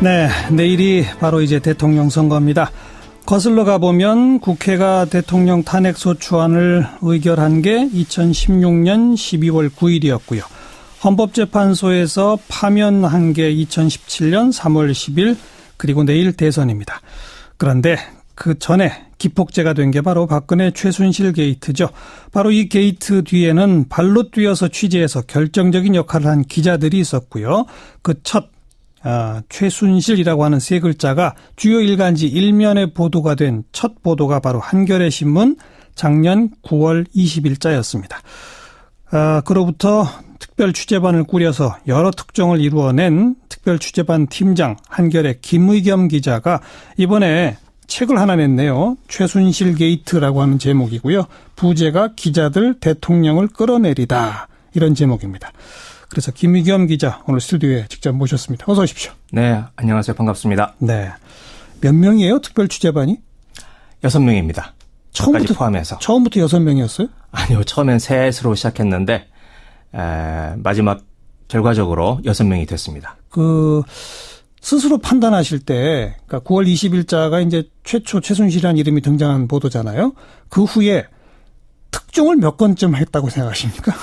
네, 내일이 바로 이제 대통령 선거입니다. 거슬러 가보면 국회가 대통령 탄핵소추안을 의결한 게 2016년 12월 9일이었고요. 헌법재판소에서 파면한 게 2017년 3월 10일, 그리고 내일 대선입니다. 그런데 그 전에 기폭제가 된 게 바로 박근혜 최순실 게이트죠. 바로 이 게이트 뒤에는 발로 뛰어서 취재해서 결정적인 역할을 한 기자들이 있었고요. 그 최순실이라고 하는 세 글자가 주요 일간지 일면에 보도가 된 첫 보도가 바로 한겨레 신문 작년 9월 20일자였습니다. 그로부터 특별 취재반을 꾸려서 여러 특종을 이루어낸 특별 취재반 팀장 한겨레 김의겸 기자가 이번에 책을 하나 냈네요. 최순실 게이트라고 하는 제목이고요. 부제가 기자들 대통령을 끌어내리다, 이런 제목입니다. 그래서 김의겸 기자 오늘 스튜디오에 직접 모셨습니다. 어서 오십시오. 네, 안녕하세요. 반갑습니다. 네, 몇 명이에요? 특별 취재반이? 6명입니다. 저까지 포함해서. 처음부터 6명이었어요? 아니요, 처음엔 셋으로 시작했는데 마지막 결과적으로 6명이 됐습니다. 스스로 판단하실 때, 그러니까 9월 20일자가 이제 최초 최순실이라는 이름이 등장한 보도잖아요. 그 후에 특종을 몇 건쯤 했다고 생각하십니까?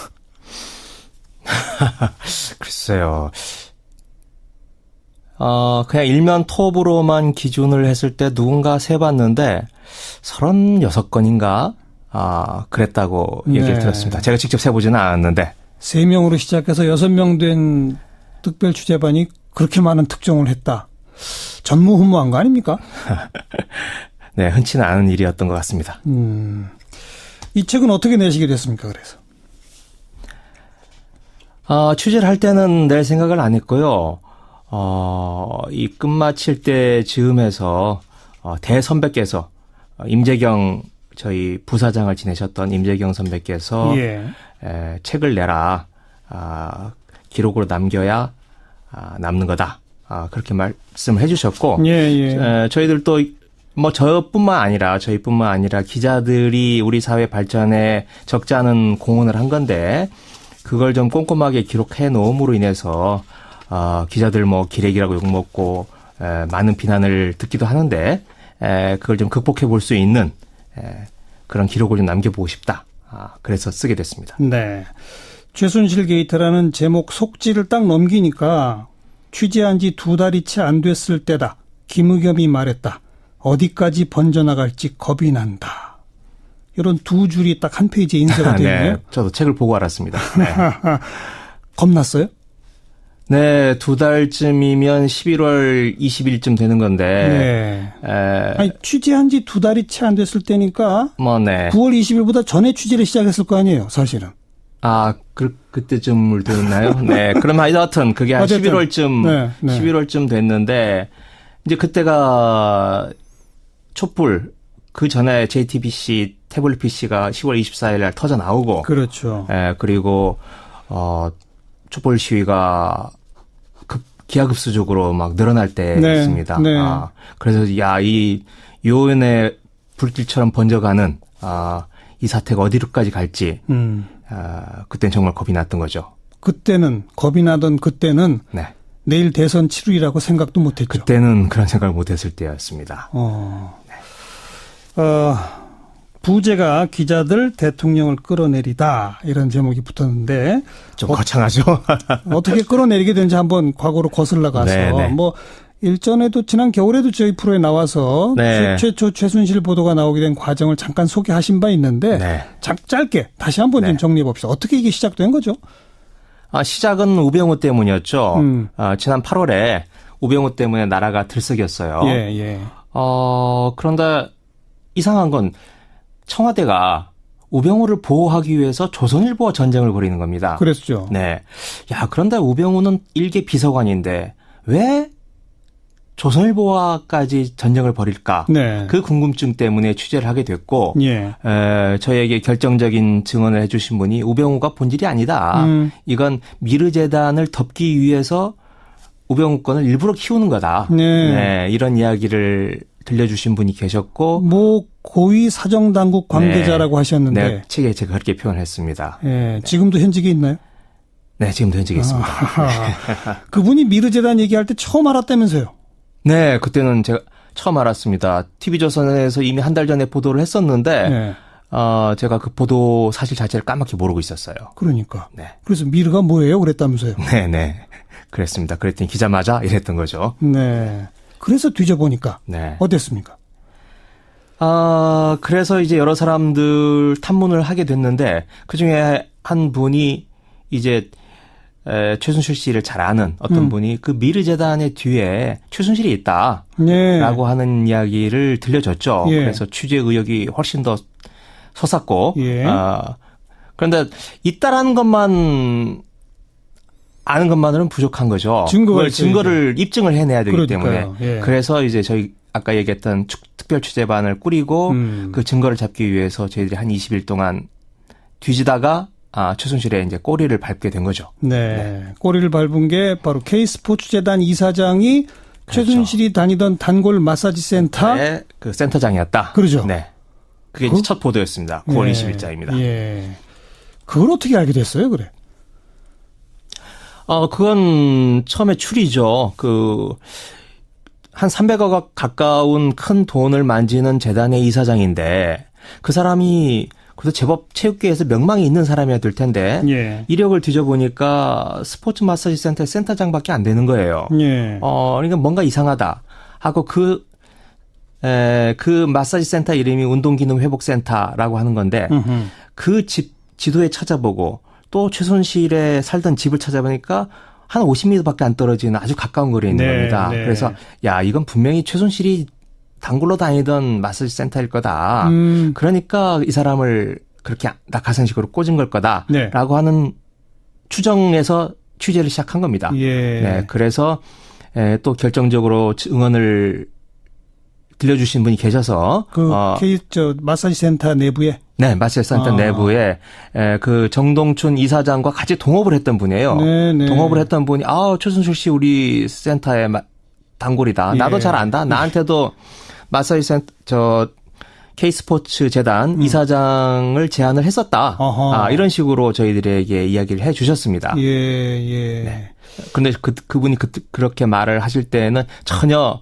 글쎄요. 그냥 일면 톱으로만 기준을 했을 때 누군가 세봤는데 36건인가? 그랬다고 얘기를 들었습니다. 제가 직접 세보지는 않았는데. 3명으로 시작해서 6명 된 특별 취재반이 그렇게 많은 특종을 했다. 전무후무한 거 아닙니까? 네, 흔치는 않은 일이었던 것 같습니다. 이 책은 어떻게 내시게 됐습니까, 그래서? 취재를 할 때는 낼 생각을 안 했고요. 이 끝마칠 때 즈음해서 대선배께서 임재경, 저희 부사장을 지내셨던 임재경 선배께서 책을 내라. 기록으로 남겨야 남는 거다. 그렇게 말씀을 해주셨고, 저희들도 저희뿐만 아니라 기자들이 우리 사회 발전에 적지 않은 공헌을 한 건데, 그걸 좀 꼼꼼하게 기록해 놓음으로 인해서 기자들 기레기라고 욕먹고 많은 비난을 듣기도 하는데, 그걸 좀 극복해 볼 수 있는 그런 기록을 좀 남겨보고 싶다. 그래서 쓰게 됐습니다. 네. 최순실 게이트라는 제목 속지를 딱 넘기니까 취재한 지 2달이 채 안 됐을 때다. 김의겸이 말했다. 어디까지 번져나갈지 겁이 난다. 이런 두 줄이 딱 한 페이지에 인쇄가 되어 있네요. 네, 저도 책을 보고 알았습니다. 네. 겁났어요? 네, 2달쯤이면 11월 20일쯤 되는 건데. 아니, 취재한 지 2달이 채 안 됐을 때니까. 9월 20일보다 전에 취재를 시작했을 거 아니에요, 사실은. 그때쯤을 됐나요? 네. 그럼 하여튼 그게 한 11월쯤 됐는데, 이제 그때가 촛불, 그 전에 JTBC 태블릿 PC가 10월 24일 날 터져 나오고. 그렇죠. 그리고, 촛불 시위가 기하급수적으로 막 늘어날 때였습니다. 네. 그래서 이 요연의 불길처럼 번져가는, 이 사태가 어디로까지 갈지. 그때는 정말 겁이 났던 거죠. 겁이 나던 그때는 네. 내일 대선 치르기라고 생각도 못했죠. 그때는 그런 생각을 못했을 때였습니다. 네. 부제가 기자들 대통령을 끌어내리다, 이런 제목이 붙었는데 좀 거창하죠. 어떻게 끌어내리게 되는지 한번 과거로 거슬러 가서 일전에도 지난 겨울에도 저희 프로에 나와서 최초 최순실 보도가 나오게 된 과정을 잠깐 소개하신 바 있는데 짧게 다시 한번 좀 정리해 봅시다. 어떻게 이게 시작된 거죠? 시작은 우병우 때문이었죠. 지난 8월에 우병우 때문에 나라가 들썩였어요. 그런데 이상한 건 청와대가 우병우를 보호하기 위해서 조선일보와 전쟁을 벌이는 겁니다. 그랬죠. 네. 그런데 우병우는 일개 비서관인데 왜 조선일보와까지 전쟁을 벌일까? 그 궁금증 때문에 취재를 하게 됐고, 저에게 결정적인 증언을 해주신 분이 우병우가 본질이 아니다. 이건 미르재단을 덮기 위해서 우병우 건을 일부러 키우는 거다. 이런 이야기를 들려주신 분이 계셨고, 고위 사정당국 관계자라고 하셨는데, 책에 제가 그렇게 표현했습니다. 지금도 현직에 있나요? 네, 지금도 현직에 있습니다. 그분이 미르재단 얘기할 때 처음 알았다면서요? 네, 그때는 제가 처음 알았습니다. TV조선에서 이미 한 달 전에 보도를 했었는데 네. 제가 그 보도 사실 자체를 까맣게 모르고 있었어요. 그러니까. 네. 그래서 미르가 뭐예요? 그랬다면서요. 네. 그랬습니다. 그랬더니 기자 맞아? 이랬던 거죠. 네. 그래서 뒤져보니까 네. 어땠습니까? 그래서 이제 여러 사람들 탐문을 하게 됐는데 그중에 한 분이 이제 최순실 씨를 잘 아는 어떤 분이 그 미르 재단의 뒤에 최순실이 있다라고 네. 하는 이야기를 들려줬죠. 예. 그래서 취재 의혹이 훨씬 더 솟았고 예. 그런데 있다라는 것만 아는 것만으로는 부족한 거죠. 증거가 증거를 입증을 해내야 되기 그러니까요. 때문에 예. 그래서 이제 저희 아까 얘기했던 특별 취재반을 꾸리고 그 증거를 잡기 위해서 저희들이 한 20일 동안 뒤지다가 최순실의 이제 꼬리를 밟게 된 거죠. 네. 꼬리를 밟은 게 바로 K스포츠재단 이사장이 그렇죠. 최순실이 다니던 단골 마사지 센터. 네, 그 센터장이었다. 그러죠. 네. 그게 이제 첫 보도였습니다. 9월 20일자입니다. 예. 그걸 어떻게 알게 됐어요, 그래? 그건 처음에 추리죠. 한 300억 가까운 큰 돈을 만지는 재단의 이사장인데 그 사람이 그래도 제법 체육계에서 명망이 있는 사람이어야 될 텐데 예. 이력을 뒤져보니까 스포츠 마사지 센터의 센터장밖에 안 되는 거예요. 예. 그러니까 뭔가 이상하다 하고 그 마사지 센터 이름이 운동기능회복센터라고 하는 건데 그 지도에 찾아보고 또 최순실의 살던 집을 찾아보니까 한 50m밖에 안 떨어지는 아주 가까운 거리에 있는 겁니다. 네. 그래서 야 이건 분명히 최순실이 단골로 다니던 마사지 센터일 거다. 그러니까 이 사람을 그렇게 낙하산식으로 꽂은 걸 거다라고 네. 하는 추정에서 취재를 시작한 겁니다. 예. 네, 그래서 또 결정적으로 응원을 들려주신 분이 계셔서 마사지 센터 내부에 네, 마사지 센터 내부에 그 정동춘 이사장과 같이 동업을 했던 분이에요. 네네. 동업을 했던 분이 최순실 씨 우리 센터의 단골이다. 예. 나도 잘 안다. 나한테도 마사지 센터 K스포츠 재단 이사장을 제안을 했었다. 이런 식으로 저희들에게 이야기를 해 주셨습니다. 예, 예. 네. 근데 그분이 그렇게 말을 하실 때는 전혀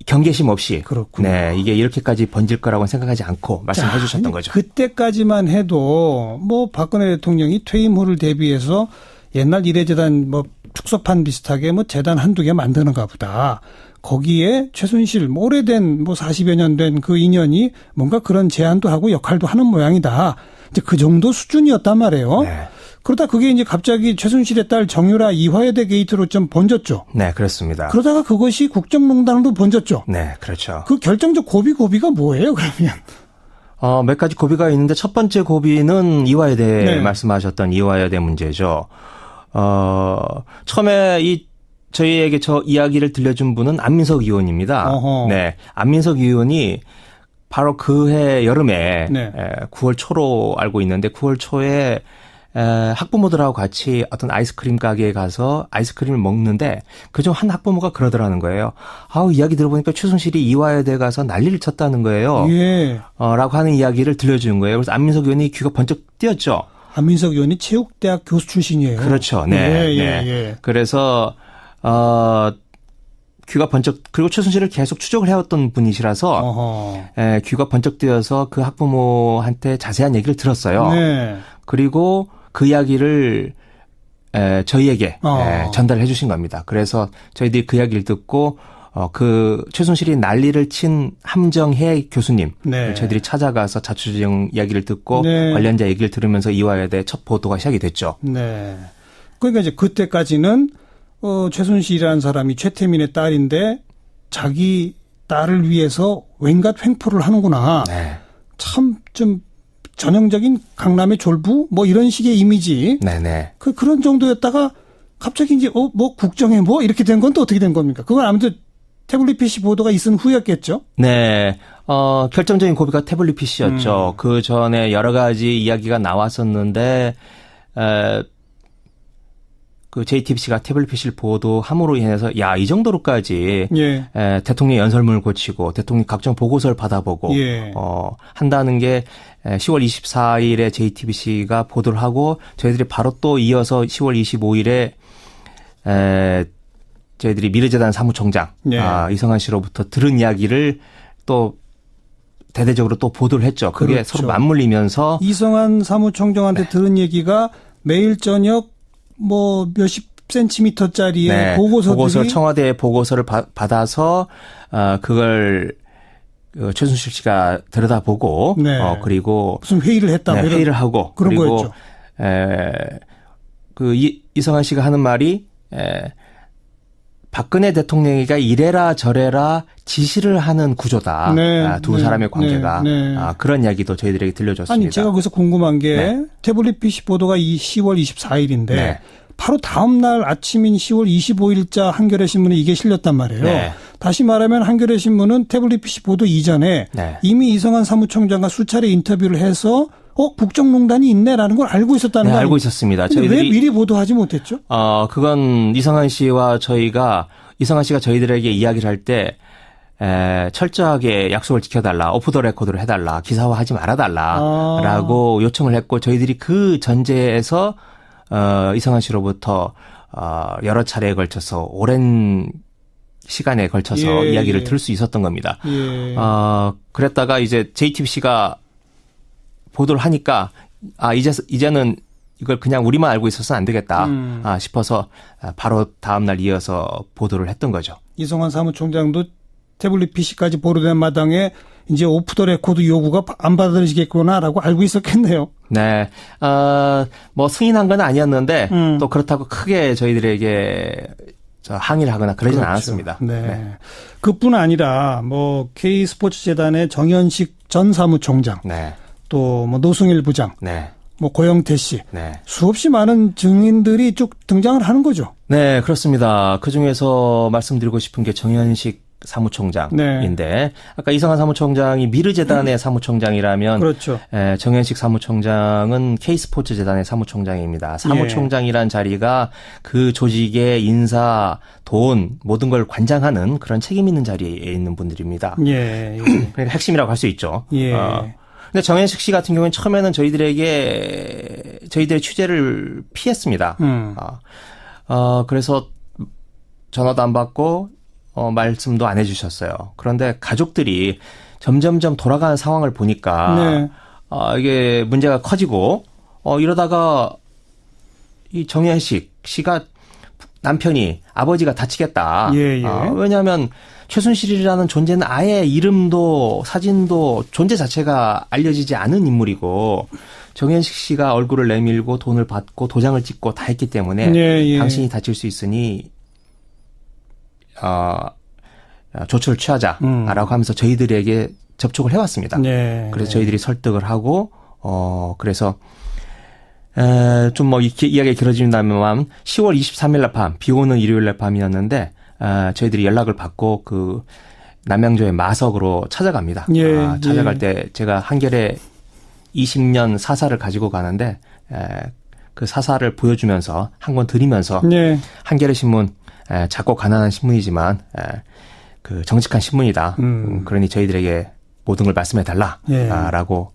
경계심 없이 그렇군요. 네, 이게 이렇게까지 번질 거라고는 생각하지 않고 말씀해 주셨던 거죠. 그때까지만 해도 박근혜 대통령이 퇴임 후를 대비해서 옛날 이래재단 축소판 비슷하게 재단 한두 개 만드는가 보다. 거기에 최순실 오래된 40여 년 된 그 인연이 뭔가 그런 제안도 하고 역할도 하는 모양이다. 이제 그 정도 수준이었단 말이에요. 네. 그러다 그게 이제 갑자기 최순실의 딸 정유라 이화여대 게이트로 좀 번졌죠. 네, 그렇습니다. 그러다가 그것이 국정농단으로 번졌죠. 네, 그렇죠. 그 결정적 고비가 뭐예요, 그러면? 몇 가지 고비가 있는데 첫 번째 고비는 이화여대 네. 말씀하셨던 이화여대 문제죠. 처음에 저희에게 저 이야기를 들려준 분은 안민석 의원입니다. 어허. 네, 안민석 의원이 바로 그해 여름에 네. 9월 초로 알고 있는데 9월 초에 학부모들하고 같이 어떤 아이스크림 가게에 가서 아이스크림을 먹는데 그중 한 학부모가 그러더라는 거예요. 이야기 들어보니까 최순실이 이화여대 가서 난리를 쳤다는 거예요. 예. 라고 하는 이야기를 들려준 거예요. 그래서 안민석 의원이 귀가 번쩍 뛰었죠. 안민석 의원이 체육대학 교수 출신이에요. 그렇죠. 네. 예. 그래서 귀가 번쩍 그리고 최순실을 계속 추적을 해왔던 분이시라서 귀가 번쩍 뛰어서 그 학부모한테 자세한 얘기를 들었어요. 네. 그리고 그 이야기를 저희에게 전달해 주신 겁니다. 그래서 저희들이 그 이야기를 듣고 그 최순실이 난리를 친 함정혜 교수님 네. 저희들이 찾아가서 자초지종 이야기를 듣고 네. 관련자 얘기를 들으면서 이화여대 첫 보도가 시작이 됐죠. 네. 그러니까 이제 그때까지는 최순실이라는 사람이 최태민의 딸인데 자기 딸을 위해서 왠갓 횡포를 하는구나. 네. 참 좀 전형적인 강남의 졸부 이런 식의 이미지. 네네. 그런 정도였다가 갑자기 이제 국정에 이렇게 된 건 또 어떻게 된 겁니까? 그건 아무튼 태블릿 PC 보도가 있은 후였겠죠? 네. 결정적인 고비가 태블릿 PC였죠. 그 전에 여러 가지 이야기가 나왔었는데, 그 JTBC가 태블릿 PC를 보도함으로 인해서, 이 정도로까지, 예. 대통령 연설문을 고치고, 대통령 각종 보고서를 받아보고, 예. 한다는 게 10월 24일에 JTBC가 보도를 하고, 저희들이 바로 또 이어서 10월 25일에, 저희들이 미르재단 사무총장 네. 이성환 씨로부터 들은 이야기를 또 대대적으로 또 보도를 했죠. 그게 그렇죠. 서로 맞물리면서 이성환 사무총장한테 네. 들은 얘기가 매일 저녁 뭐 몇십 센티미터짜리의 네, 보고서들이 보고서 청와대 보고서를 받아서 그걸 최순실 씨가 들여다보고 네. 그리고 무슨 회의를 했다. 네, 뭐 이런 회의를 하고 그런 그리고 거였죠. 이성환 씨가 하는 말이 박근혜 대통령이가 이래라 저래라 지시를 하는 구조다. 네, 두 네, 사람의 관계가 네, 네. 그런 이야기도 저희들에게 들려줬습니다. 아니 제가 거기서 궁금한 게 네. 태블릿 PC 보도가 이 10월 24일인데 네. 바로 다음 날 아침인 10월 25일자 한겨레 신문에 이게 실렸단 말이에요. 네. 다시 말하면 한겨레 신문은 태블릿 PC 보도 이전에 네. 이미 이성환 사무총장과 수차례 인터뷰를 해서 국정농단이 있네라는 걸 알고 있었다는 네, 거 알고 아닙니까? 있었습니다. 근데 왜 저희들이 미리 보도하지 못했죠? 그건 이성환 씨가 저희들에게 이야기를 할 때 철저하게 약속을 지켜달라, 오프 더 레코드를 해달라, 기사화하지 말아달라라고 요청을 했고 저희들이 그 전제에서 이성환 씨로부터 여러 차례에 걸쳐서 오랜 시간에 걸쳐서 예, 이야기를 예. 들을 수 있었던 겁니다. 예. 그랬다가 이제 JTBC가 보도를 하니까 이제는 이걸 그냥 우리만 알고 있어서는 안 되겠다 싶어서 바로 다음 날 이어서 보도를 했던 거죠. 이성환 사무총장도 태블릿 PC까지 보도된 마당에 이제 오프 더 레코드 요구가 안 받아들이겠구나라고 알고 있었겠네요. 네, 뭐 승인한 건 아니었는데 또 그렇다고 크게 저희들에게 항의를 하거나 그러진 그렇죠. 않았습니다. 네. 그뿐 아니라 뭐 K 스포츠 재단의 정현식 전 사무총장, 네, 또 뭐 노승일 부장, 네, 뭐 고영태 씨, 네. 수없이 많은 증인들이 쭉 등장을 하는 거죠. 네, 그렇습니다. 그 중에서 말씀드리고 싶은 게 정현식 사무총장인데 아까 이성환 사무총장이 미르재단의 사무총장이라면 그렇죠. 정현식 사무총장은 K스포츠 재단의 사무총장입니다. 사무총장이란 자리가 그 조직의 인사, 돈 모든 걸 관장하는 그런 책임 있는 자리에 있는 분들입니다. 예. 그러니까 핵심이라고 할 수 있죠. 예. 근데 정현식 씨 같은 경우는 처음에는 저희들의 취재를 피했습니다. 그래서 전화도 안 받고 말씀도 안 해주셨어요. 그런데 가족들이 점점점 돌아가는 상황을 보니까 네. 이게 문제가 커지고 이러다가 이 정현식 씨가 남편이 아버지가 다치겠다. 예, 예. 왜냐하면 최순실이라는 존재는 아예 이름도 사진도 존재 자체가 알려지지 않은 인물이고 정현식 씨가 얼굴을 내밀고 돈을 받고 도장을 찍고 다 했기 때문에 예. 당신이 다칠 수 있으니 조처를 취하자라고 하면서 저희들에게 접촉을 해왔습니다. 네. 그래서 저희들이 설득을 하고 그래서 좀 뭐 이야기가 길어진다면 10월 23일 날 밤, 비 오는 일요일 날 밤이었는데 저희들이 연락을 받고 그 남양주의 마석으로 찾아갑니다. 예, 찾아갈 때 제가 한겨레 20년 사사를 가지고 가는데 그 사사를 보여주면서 한 권 드리면서 네. 한겨레 신문 작고 가난한 신문이지만 그 정직한 신문이다. 그러니 저희들에게 모든 걸 말씀해 달라라고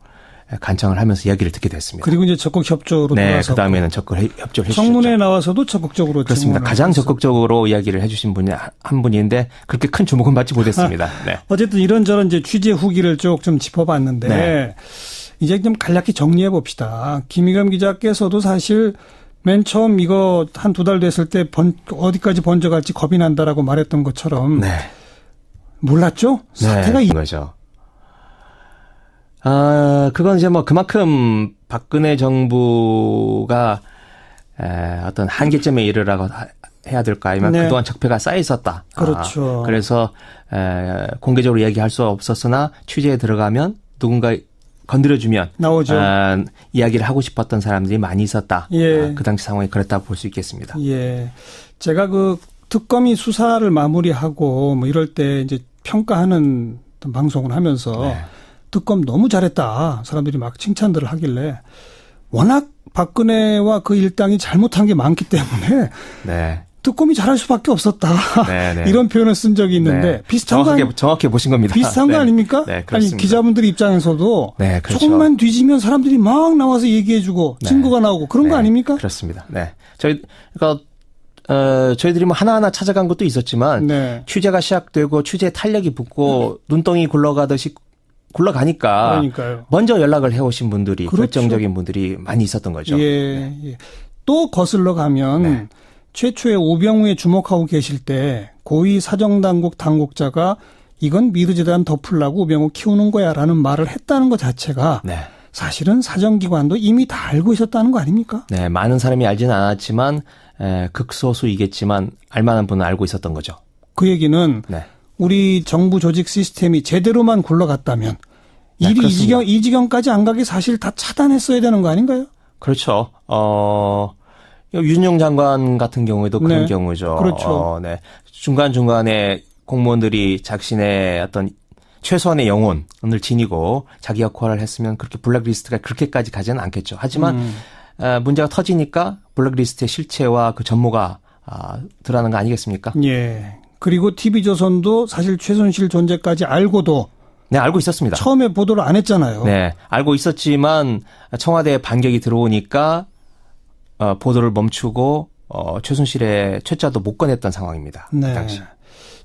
간청을 하면서 이야기를 듣게 됐습니다. 그리고 이제 적극 협조로 네, 돌아서 그 다음에는 협조를 해주셨죠. 청문회에 나와서도 적극적으로 그렇습니다. 증언을 가장 했었고. 적극적으로 이야기를 해주신 분이 한 분인데 그렇게 큰 주목은 받지 못했습니다. 네. 어쨌든 이런저런 이제 취재 후기를 쭉 좀 짚어봤는데 네. 이제 좀 간략히 정리해 봅시다. 김희겸 기자께서도 사실 맨 처음 이거 한 2달 됐을 때 어디까지 번져갈지 겁이 난다라고 말했던 것처럼 네. 몰랐죠? 사태가 네, 거죠. 그건 이제 뭐 그만큼 박근혜 정부가 어떤 한계점에 이르라고 해야 될까 아니면 네. 그동안 적폐가 쌓여 있었다. 그렇죠. 그래서 공개적으로 얘기할 수 없었으나 취재에 들어가면 누군가 건드려주면 나오죠. 이야기를 하고 싶었던 사람들이 많이 있었다. 예. 그 당시 상황이 그랬다고 볼 수 있겠습니다. 예. 제가 그 특검이 수사를 마무리하고 뭐 이럴 때 이제 평가하는 어떤 방송을 하면서 네. 특검 너무 잘했다. 사람들이 막 칭찬들을 하길래 워낙 박근혜와 그 일당이 잘못한 게 많기 때문에 네. 특검이 잘할 수밖에 없었다. 네, 네. 이런 표현을 쓴 적이 있는데 네. 비슷한 정확히 보신 겁니다. 비슷한 네. 거 아닙니까? 네, 아니 그렇습니다. 기자분들 입장에서도 네, 그렇죠. 조금만 뒤지면 사람들이 막 나와서 얘기해주고 네. 증거가 나오고 그런 거 네, 아닙니까? 그렇습니다. 네. 그러니까 저희들이 뭐 하나하나 찾아간 것도 있었지만 네. 취재가 시작되고 취재 탄력이 붙고 눈덩이 굴러가듯이 굴러가니까 그러니까요. 먼저 연락을 해오신 분들이 그렇죠. 결정적인 분들이 많이 있었던 거죠. 예, 예. 또 거슬러 가면 네. 최초의 오병우에 주목하고 계실 때 고위 사정당국 당국자가 이건 미르재단 덮으려고 오병우 키우는 거야라는 말을 했다는 것 자체가 네. 사실은 사정기관도 이미 다 알고 있었다는 거 아닙니까? 네, 많은 사람이 알지는 않았지만 극소수이겠지만 알만한 분은 알고 있었던 거죠. 그 얘기는 네. 우리 정부 조직 시스템이 제대로만 굴러갔다면 네, 일이 그렇습니다. 이 지경까지 안 가게 사실 다 차단했어야 되는 거 아닌가요? 그렇죠. 윤용 장관 같은 경우에도 그런 네. 경우죠. 그렇죠. 네. 중간중간에 공무원들이 자신의 어떤 최소한의 영혼을 지니고 자기 역할을 했으면 그렇게 블랙리스트가 그렇게까지 가지는 않겠죠. 하지만 문제가 터지니까 블랙리스트의 실체와 그 전모가 드러나는 거 아니겠습니까? 예. 그리고 TV조선도 사실 최순실 존재까지 알고도 네, 알고 있었습니다. 처음에 보도를 안 했잖아요. 네, 알고 있었지만 청와대에 반격이 들어오니까 보도를 멈추고 최순실의 최자도 못 꺼냈던 상황입니다. 그 네. 당시.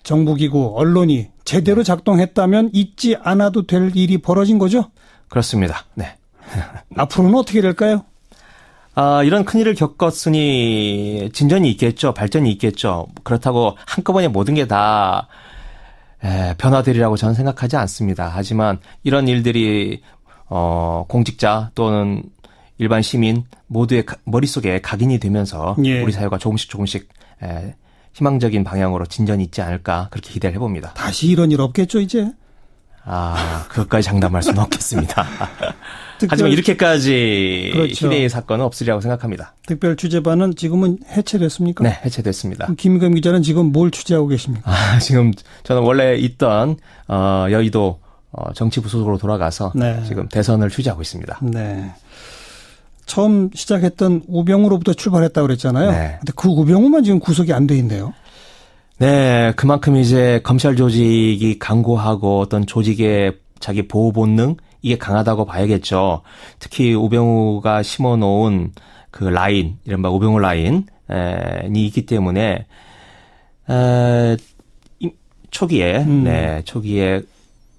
정부기구, 언론이 제대로 작동했다면 잊지 않아도 될 일이 벌어진 거죠? 그렇습니다. 네. 앞으로는 어떻게 될까요? 이런 큰일을 겪었으니 진전이 있겠죠. 발전이 있겠죠. 그렇다고 한꺼번에 모든 게 다 변화되리라고 저는 생각하지 않습니다. 하지만 이런 일들이 공직자 또는 일반 시민 모두의 머릿속에 각인이 되면서 예. 우리 사회가 조금씩 희망적인 방향으로 진전이 있지 않을까 그렇게 기대를 해봅니다. 다시 이런 일 없겠죠, 이제? 그것까지 장담할 수는 없겠습니다. 특별, 하지만 이렇게까지 그렇죠. 희대의 사건은 없으리라고 생각합니다. 특별 취재반은 지금은 해체됐습니까? 네, 해체됐습니다. 그럼 김의겸 기자는 지금 뭘 취재하고 계십니까? 지금 저는 원래 있던 여의도 정치부 소속으로 돌아가서 네. 지금 대선을 취재하고 있습니다. 네. 처음 시작했던 우병우로부터 출발했다고 그랬잖아요. 네. 근데 그 우병우만 지금 구속이 안 돼 있네요. 네, 그만큼 이제 검찰 조직이 강고하고 어떤 조직의 자기 보호 본능 이게 강하다고 봐야겠죠. 특히 우병우가 심어놓은 그 라인, 이른바 우병우 라인이 있기 때문에 초기에 초기에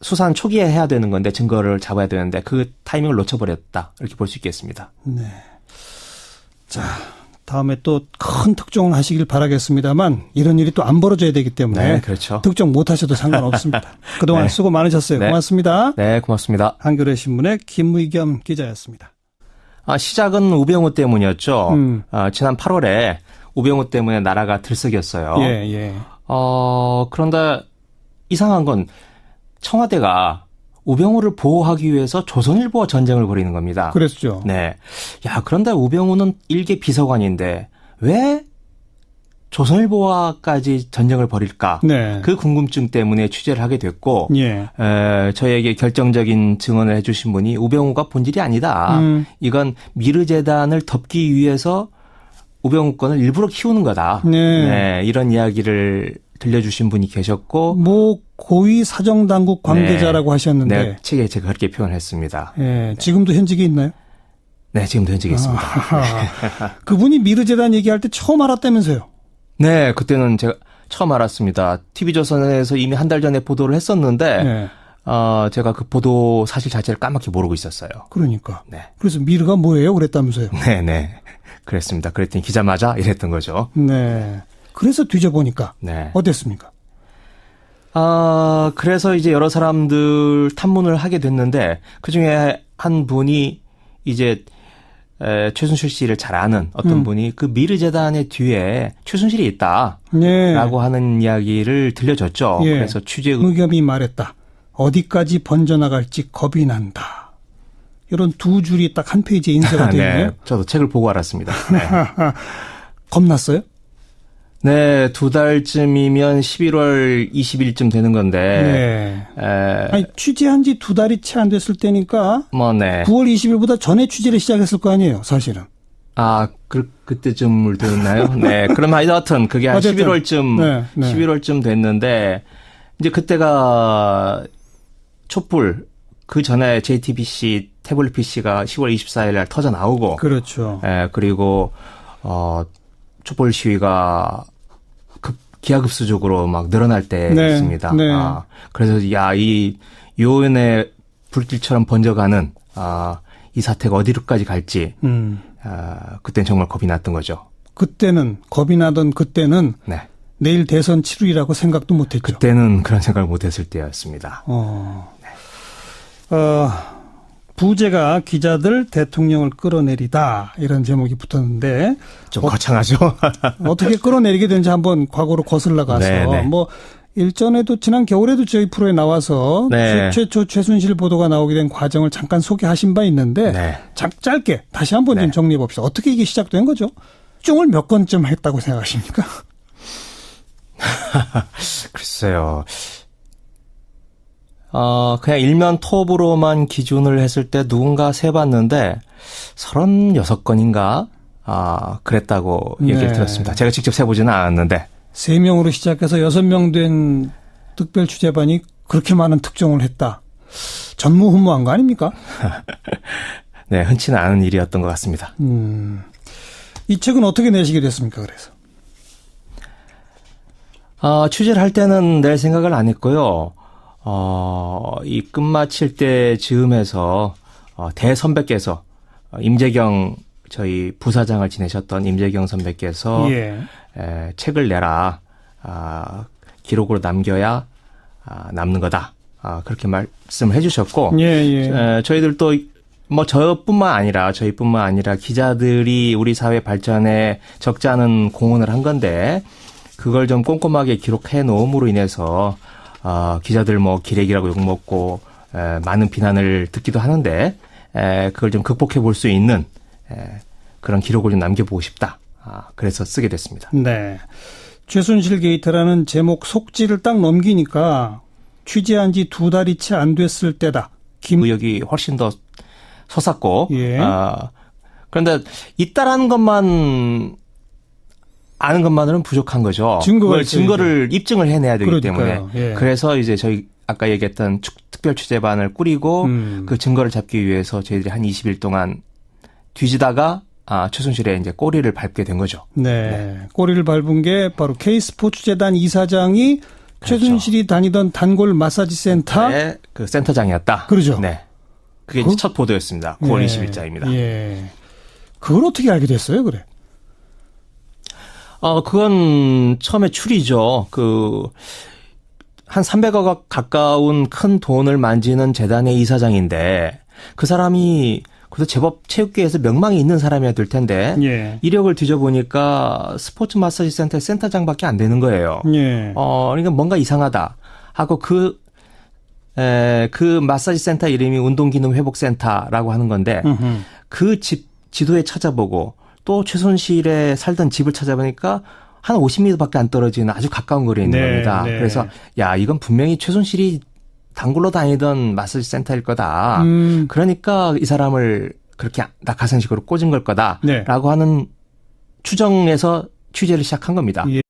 수사는 초기에 해야 되는 건데 증거를 잡아야 되는데 그 타이밍을 놓쳐버렸다 이렇게 볼 수 있겠습니다. 네. 자, 다음에 또 큰 특종을 하시길 바라겠습니다만 이런 일이 또 안 벌어져야 되기 때문에 네, 그렇죠. 특종 못 하셔도 상관없습니다. 그동안 네. 수고 많으셨어요. 네. 고맙습니다. 네, 고맙습니다. 한겨레 신문의 김의겸 기자였습니다. 시작은 우병우 때문이었죠. 지난 8월에 우병우 때문에 나라가 들썩였어요. 예. 그런데 이상한 건 청와대가 우병우를 보호하기 위해서 조선일보와 전쟁을 벌이는 겁니다. 그랬죠. 네. 그런데 우병우는 일개 비서관인데 왜 조선일보와까지 전쟁을 벌일까? 네. 그 궁금증 때문에 취재를 하게 됐고, 예. 저에게 결정적인 증언을 해주신 분이 우병우가 본질이 아니다. 이건 미르재단을 덮기 위해서 우병우 건을 일부러 키우는 거다. 네. 이런 이야기를 들려주신 분이 계셨고, 뭐 고위 사정당국 관계자라고 하셨는데, 네, 책에 제가 그렇게 표현했습니다. 예, 지금도 현직에 있나요? 네, 지금도 현직에 있습니다. 그분이 미르재단 얘기할 때 처음 알았다면서요? 네, 그때는 제가 처음 알았습니다. TV조선에서 이미 한 달 전에 보도를 했었는데, 네. 제가 그 보도 사실 자체를 까맣게 모르고 있었어요. 그러니까. 네. 그래서 미르가 뭐예요? 그랬다면서요? 네. 그랬습니다. 그랬더니 기자 맞아? 이랬던 거죠. 네. 그래서 뒤져보니까 네. 어땠습니까? 그래서 이제 여러 사람들 탐문을 하게 됐는데, 그 중에 한 분이 이제 최순실 씨를 잘 아는 어떤 분이 그 미르재단의 뒤에 최순실이 있다. 네. 라고 하는 이야기를 들려줬죠. 예. 그래서 취재 의겸이 말했다. 어디까지 번져나갈지 겁이 난다. 이런 두 줄이 딱 한 페이지에 인쇄가 되어 있네요. 네, 저도 책을 보고 알았습니다. 네. 겁났어요? 네, 2달쯤이면 11월 20일쯤 되는 건데. 네. 아니, 취재한 지 2달이 채 안 됐을 때니까 네. 9월 20일보다 전에 취재를 시작했을 거 아니에요, 사실은. 그때쯤을 됐나요? 네. 그럼 하여튼 그게 한 어쨌든. 11월쯤, 네. 11월쯤 됐는데, 이제 그때가 촛불, 그 전에 JTBC 태블릿 PC가 10월 24일 날 터져 나오고. 그렇죠. 그리고, 촛불 시위가 기하급수적으로 막 늘어날 때였습니다. 네. 그래서 이 요연의 불길처럼 번져가는 이 사태가 어디로까지 갈지 그때는 정말 겁이 났던 거죠. 그때는 겁이 나던 그때는 네. 내일 대선 치루이라고 생각도 못했죠. 그때는 그런 생각을 못했을 때였습니다. 부제가 기자들 대통령을 끌어내리다 이런 제목이 붙었는데 좀 거창하죠. 어떻게 끌어내리게 되는지 한번 과거로 거슬러 가서 네네. 뭐 일전에도 지난 겨울에도 저희 프로에 나와서 네. 최초 최순실 보도가 나오게 된 과정을 잠깐 소개하신 바 있는데 네. 짧게 다시 한번 좀 네. 정리해 봅시다. 어떻게 이게 시작된 거죠? 쫑을 몇 건쯤 했다고 생각하십니까? 글쎄요. 그냥 일면 톱으로만 기준을 했을 때 누군가 세봤는데 36건인가? 그랬다고 얘기를 네. 들었습니다. 제가 직접 세보지는 않았는데. 3명으로 시작해서 6명 된 특별 취재반이 그렇게 많은 특종을 했다. 전무후무한 거 아닙니까? 네, 흔치는 않은 일이었던 것 같습니다. 이 책은 어떻게 내시게 됐습니까? 그래서 취재를 할 때는 낼 생각을 안 했고요. 이 끝마칠 때 즈음해서 대선배께서 임재경 저희 부사장을 지내셨던 임재경 선배께서 예. 책을 내라. 기록으로 남겨야 남는 거다. 그렇게 말씀을 해주셨고 예. 저희들도 뭐 저희뿐만 아니라 기자들이 우리 사회 발전에 적지 않은 공헌을 한 건데 그걸 좀 꼼꼼하게 기록해 놓음으로 인해서 기자들 뭐 기레기라고 욕먹고 많은 비난을 듣기도 하는데 그걸 좀 극복해 볼 수 있는 그런 기록을 좀 남겨보고 싶다. 그래서 쓰게 됐습니다. 네. 최순실 게이트라는 제목 속지를 딱 넘기니까 취재한 지 2달이 채 안 됐을 때다. 의혹이 훨씬 더 솟았고 예. 그런데 있다라는 것만 아는 것만으로는 부족한 거죠. 증거를 입증을 해내야 되기 그러니까요. 때문에 예. 그래서 이제 저희 아까 얘기했던 특별 취재반을 꾸리고 그 증거를 잡기 위해서 저희들이 한 20일 동안 뒤지다가 최순실의 이제 꼬리를 밟게 된 거죠. 네. 꼬리를 밟은 게 바로 K스포츠재단 이사장이 그렇죠. 최순실이 다니던 단골 마사지 센터. 네, 그 센터장이었다. 그러죠. 네. 그게 이제 첫 보도였습니다. 9월 20일자입니다. 예. 그걸 어떻게 알게 됐어요, 그래? 그건 처음에 추리죠. 한 300억 가까운 큰 돈을 만지는 재단의 이사장인데 그 사람이 그래도 제법 체육계에서 명망이 있는 사람이어야 될 텐데 예. 이력을 뒤져보니까 스포츠 마사지 센터의 센터장밖에 안 되는 거예요. 예. 그러니까 뭔가 이상하다 하고 그 마사지 센터 이름이 운동기능회복센터라고 하는 건데 그 지도에 찾아보고 또 최순실의 살던 집을 찾아보니까 한 50m밖에 안 떨어지는 아주 가까운 거리에 있는 겁니다. 네. 그래서 이건 분명히 최순실이 단골로 다니던 마사지 센터일 거다. 그러니까 이 사람을 그렇게 낙하산식으로 꽂은 걸 거다라고 네. 하는 추정에서 취재를 시작한 겁니다. 예.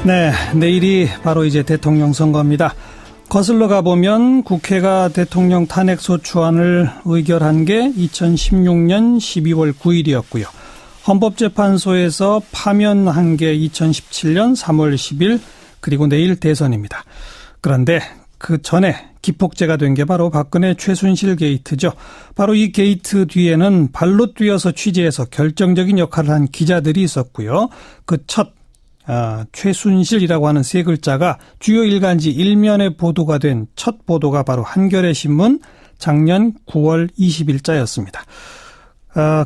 네, 내일이 바로 이제 대통령 선거입니다. 거슬러 가보면 국회가 대통령 탄핵소추안을 의결한 게 2016년 12월 9일이었고요. 헌법재판소에서 파면한 게 2017년 3월 10일 그리고 내일 대선입니다. 그런데 그 전에 기폭제가 된 게 바로 박근혜 최순실 게이트죠. 바로 이 게이트 뒤에는 발로 뛰어서 취재해서 결정적인 역할을 한 기자들이 있었고요. 그 최순실이라고 하는 세 글자가 주요 일간지 일면에 보도가 된 첫 보도가 바로 한겨레 신문 작년 9월 20일자였습니다.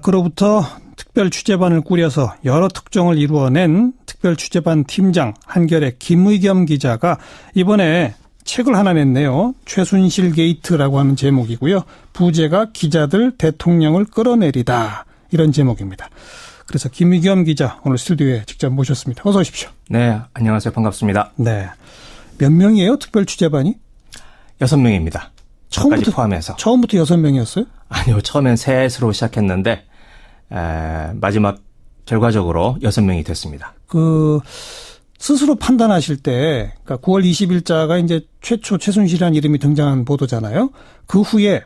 그로부터 특별 취재반을 꾸려서 여러 특종을 이루어낸 특별 취재반 팀장 한겨레 김의겸 기자가 이번에 책을 하나 냈네요. 최순실 게이트라고 하는 제목이고요. 부제가 기자들 대통령을 끌어내리다 이런 제목입니다. 그래서 김의겸 기자 오늘 스튜디오에 직접 모셨습니다. 어서 오십시오. 네, 안녕하세요. 반갑습니다. 네. 몇 명이에요? 특별 취재반이? 6명입니다. 저까지 포함해서. 처음부터 6명이었어요? 아니요. 처음엔 셋으로 시작했는데 마지막 결과적으로 6명이 됐습니다. 스스로 판단하실 때 그러니까 9월 20일자가 이제 최초 최순실이라는 이름이 등장한 보도잖아요. 그 후에